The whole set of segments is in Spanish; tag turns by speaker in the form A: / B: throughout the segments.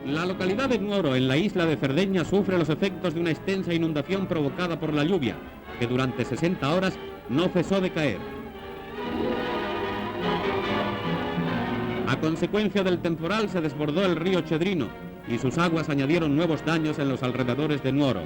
A: La localidad de Nuoro, en la isla de Cerdeña, sufre los efectos de una extensa inundación provocada por la lluvia, que durante 60 horas no cesó de caer. A consecuencia del temporal se desbordó el río Chedrino y sus aguas añadieron nuevos daños en los alrededores de Nuoro.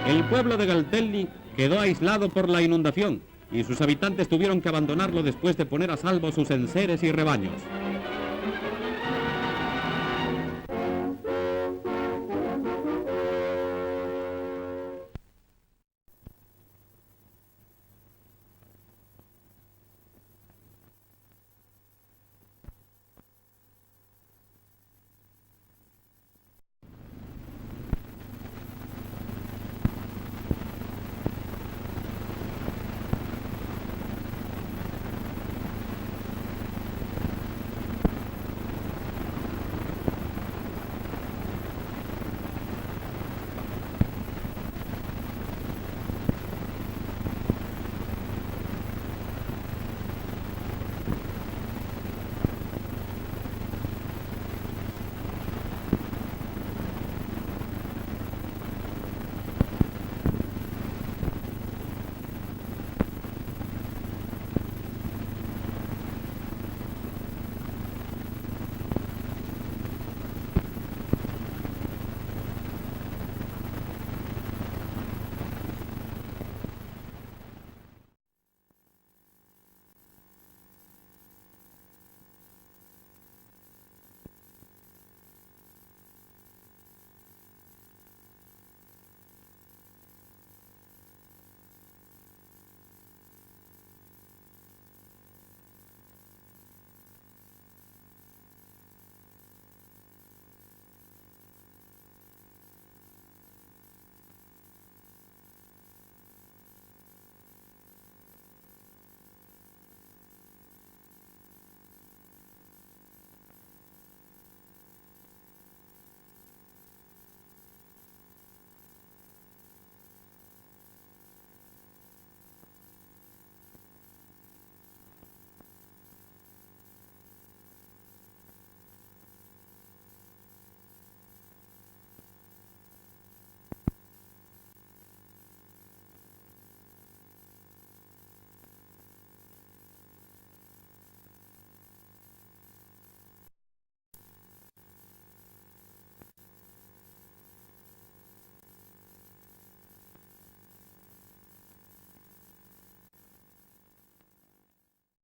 A: El pueblo de Galtelli quedó aislado por la inundación y sus habitantes tuvieron que abandonarlo después de poner a salvo sus enseres y rebaños.